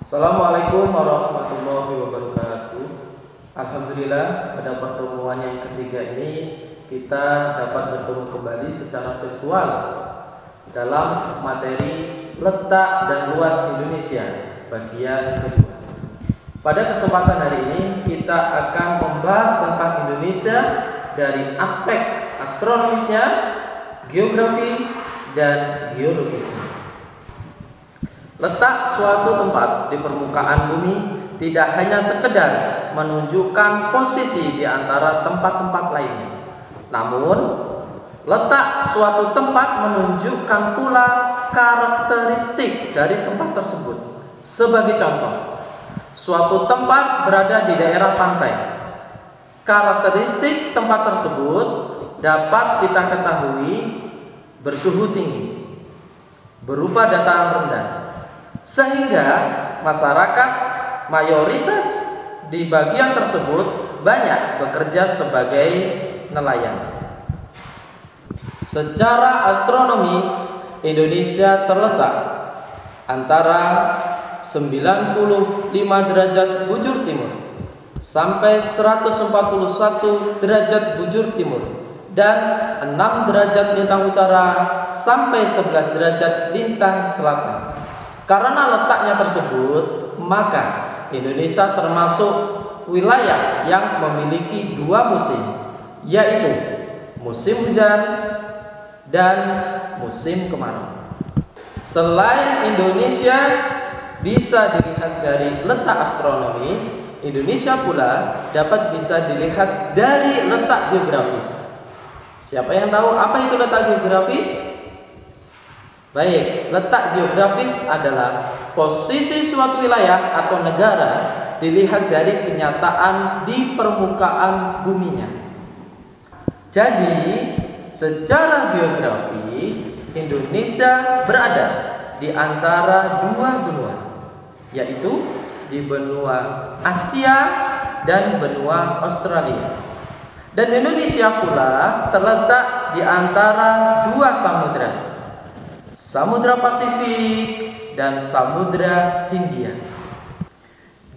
Assalamualaikum warahmatullahi wabarakatuh. Alhamdulillah, pada pertemuan yang ketiga ini kita dapat bertemu kembali secara virtual dalam materi letak dan luas Indonesia bagian kedua. Pada kesempatan hari ini kita akan membahas tentang Indonesia dari aspek astronomisnya, geografi, dan geologisnya. Letak suatu tempat di permukaan bumi tidak hanya sekedar menunjukkan posisi di antara tempat-tempat lainnya. Namun, letak suatu tempat menunjukkan pula karakteristik dari tempat tersebut. Sebagai contoh, suatu tempat berada di daerah pantai. Karakteristik tempat tersebut dapat kita ketahui bersuhu tinggi, berupa dataran rendah, sehingga masyarakat mayoritas di bagian tersebut banyak bekerja sebagai nelayan. Secara astronomis, Indonesia terletak antara 95 derajat bujur timur sampai 141 derajat bujur timur dan 6 derajat lintang utara sampai 11 derajat lintang selatan. Karena letaknya tersebut, maka Indonesia termasuk wilayah yang memiliki dua musim, yaitu musim hujan dan musim kemarau. Selain Indonesia bisa dilihat dari letak astronomis, Indonesia pula dapat bisa dilihat dari letak geografis. Siapa yang tahu apa itu letak geografis? Baik, letak geografis adalah posisi suatu wilayah atau negara dilihat dari kenyataan di permukaan buminya. Jadi, secara geografi, Indonesia berada di antara dua benua, yaitu di benua Asia dan benua Australia. Dan Indonesia pula terletak di antara dua samudra, Samudra Pasifik dan Samudra Hindia.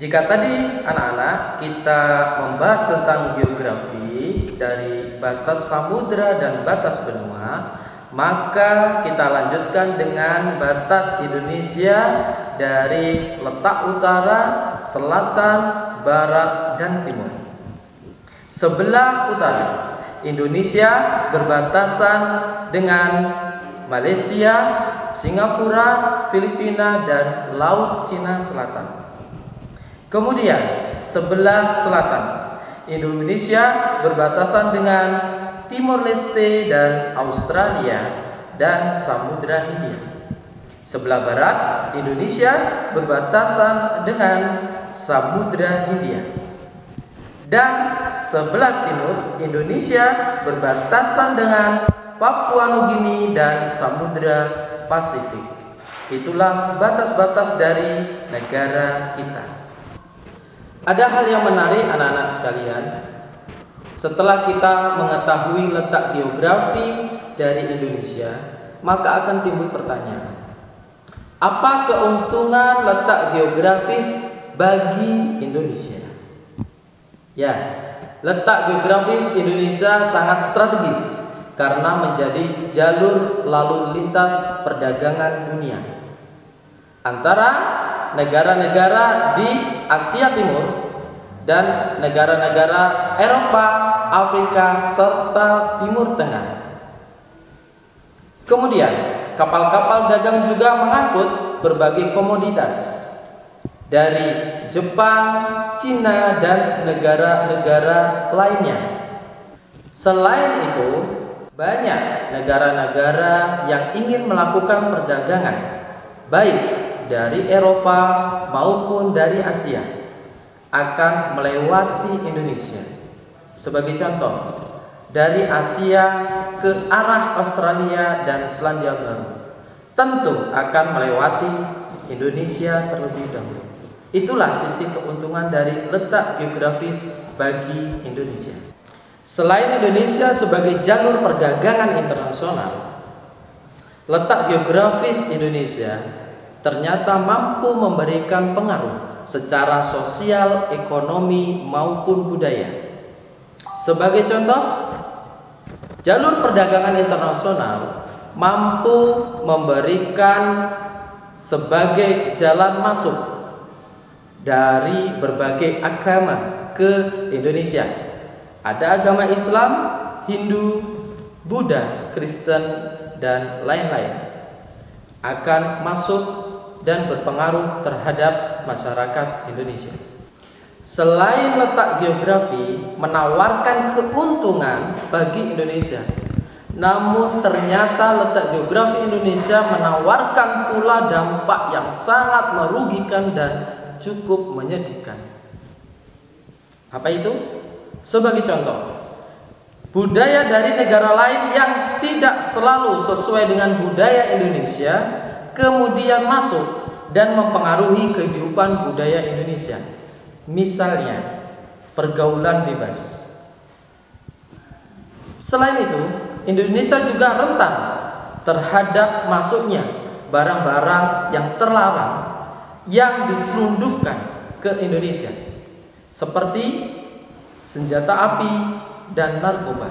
Jika tadi anak-anak kita membahas tentang geografi dari batas samudra dan batas benua, maka kita lanjutkan dengan batas Indonesia dari letak utara, selatan, barat, dan timur. Sebelah utara, Indonesia berbatasan dengan Malaysia, Singapura, Filipina, dan Laut Cina Selatan. Kemudian sebelah selatan, Indonesia berbatasan dengan Timor Leste dan Australia dan Samudra Hindia. Sebelah barat, Indonesia berbatasan dengan Samudra Hindia. Dan sebelah timur, Indonesia berbatasan dengan Papua Nugini dan Samudra Pasifik. Itulah batas-batas dari negara kita. Ada hal yang menarik anak-anak sekalian. Setelah kita mengetahui letak geografi dari Indonesia, maka akan timbul pertanyaan. Apa keuntungan letak geografis bagi Indonesia? Ya, letak geografis Indonesia sangat strategis karena menjadi jalur lalu lintas perdagangan dunia antara negara-negara di Asia Timur dan negara-negara Eropa, Afrika, serta Timur Tengah. Kemudian, kapal-kapal dagang juga mengangkut berbagai komoditas dari Jepang, Cina, dan negara-negara lainnya. Selain itu, banyak negara-negara yang ingin melakukan perdagangan, baik dari Eropa maupun dari Asia, akan melewati Indonesia. Sebagai contoh, dari Asia ke arah Australia dan Selandia Baru, tentu akan melewati Indonesia terlebih dahulu. Itulah sisi keuntungan dari letak geografis bagi Indonesia. Selain Indonesia sebagai jalur perdagangan internasional, letak geografis Indonesia ternyata mampu memberikan pengaruh secara sosial, ekonomi, maupun budaya. Sebagai contoh, jalur perdagangan internasional mampu memberikan sebagai jalan masuk dari berbagai agama ke Indonesia. Ada agama Islam, Hindu, Buddha, Kristen, dan lain-lain akan masuk dan berpengaruh terhadap masyarakat Indonesia. Selain letak geografi menawarkan keuntungan bagi Indonesia, namun ternyata letak geografi Indonesia menawarkan pula dampak yang sangat merugikan dan cukup menyedihkan. Apa itu? Sebagai contoh, budaya dari negara lain yang tidak selalu sesuai dengan budaya Indonesia kemudian masuk dan mempengaruhi kehidupan budaya Indonesia. Misalnya, pergaulan bebas. Selain itu, Indonesia juga rentan terhadap masuknya barang-barang yang terlarang yang diselundupkan ke Indonesia, seperti senjata api dan narkoba.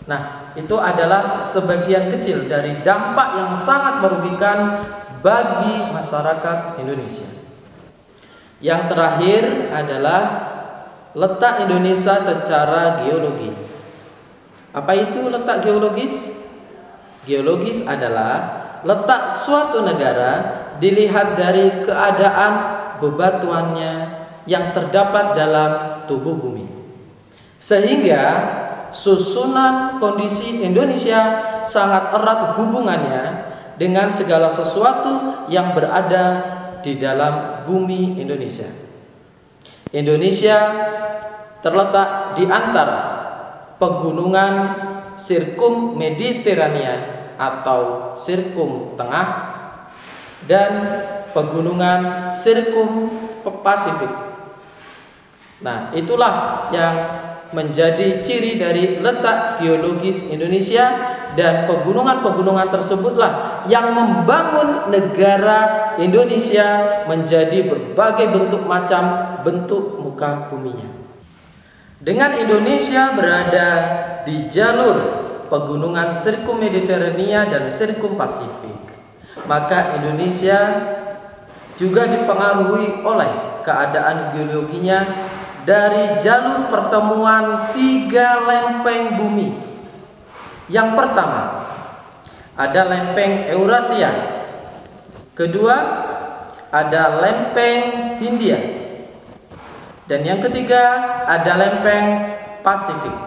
Nah, itu adalah sebagian kecil dari dampak yang sangat merugikan bagi masyarakat Indonesia. Yang terakhir adalah letak Indonesia secara geologi. Apa itu letak geologis? Geologis adalah letak suatu negara dilihat dari keadaan bebatuannya yang terdapat dalam tubuh bumi. Sehingga susunan kondisi Indonesia sangat erat hubungannya dengan segala sesuatu yang berada di dalam bumi Indonesia. Indonesia terletak di antara pegunungan Sirkum Mediterania atau Sirkum Tengah dan pegunungan Sirkum Pasifik. Nah, itulah yang menjadi ciri dari letak geologis Indonesia, dan pegunungan-pegunungan tersebutlah yang membangun negara Indonesia menjadi berbagai bentuk macam bentuk muka buminya. Dengan Indonesia berada di jalur pegunungan Sirkum Mediterania dan Sirkum Pasifik, maka Indonesia juga dipengaruhi oleh keadaan geologinya dari jalur pertemuan 3 lempeng bumi. Yang pertama, ada lempeng Eurasia. Kedua, ada lempeng Hindia. Dan yang ketiga, ada lempeng Pasifik.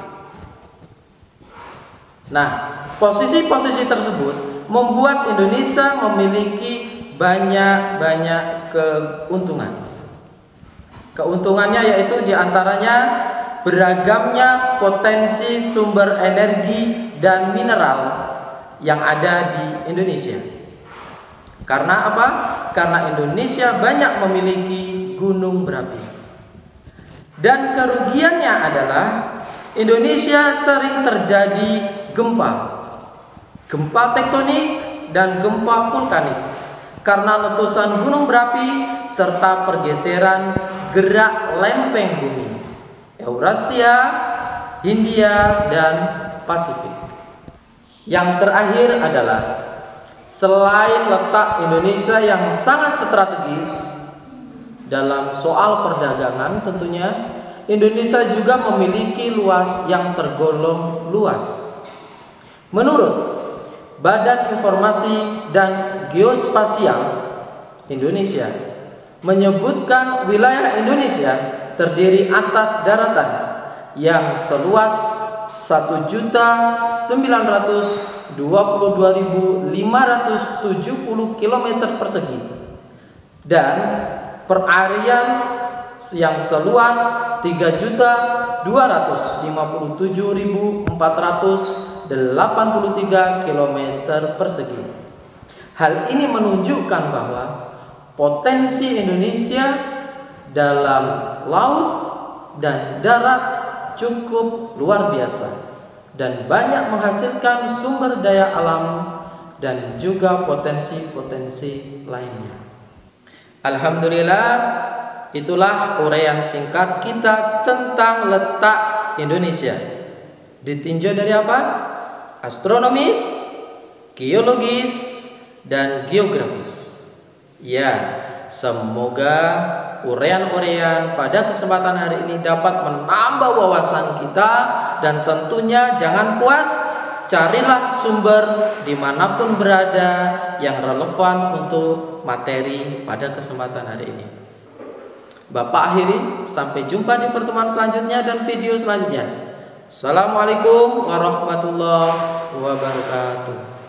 Nah, posisi-posisi tersebut membuat Indonesia memiliki banyak keuntungan. Keuntungannya yaitu diantaranya beragamnya potensi sumber energi dan mineral yang ada di Indonesia. Karena apa? Karena Indonesia banyak memiliki gunung berapi. Dan kerugiannya adalah Indonesia sering terjadi gempa tektonik dan gempa vulkanik karena letusan gunung berapi serta pergeseran gerak lempeng bumi Eurasia, Hindia, dan Pasifik. Yang terakhir adalah selain letak Indonesia yang sangat strategis dalam soal perdagangan, tentunya Indonesia juga memiliki luas yang tergolong luas. Menurut Badan Informasi dan Geospasial Indonesia menyebutkan wilayah Indonesia terdiri atas daratan yang seluas 1.922.570 km persegi dan perarian yang seluas 3.257.483 km persegi. Hal ini menunjukkan bahwa potensi Indonesia dalam laut dan darat cukup luar biasa dan banyak menghasilkan sumber daya alam dan juga potensi-potensi lainnya. Alhamdulillah, itulah uraian singkat kita tentang letak Indonesia. Ditinjau dari apa? Astronomis, geologis, dan geografis. Ya, semoga uraian-uraian pada kesempatan hari ini dapat menambah wawasan kita, dan tentunya jangan puas, carilah sumber dimanapun berada yang relevan untuk materi pada kesempatan hari ini. Bapak akhiri, sampai jumpa di pertemuan selanjutnya dan video selanjutnya. Assalamualaikum warahmatullahi wabarakatuh.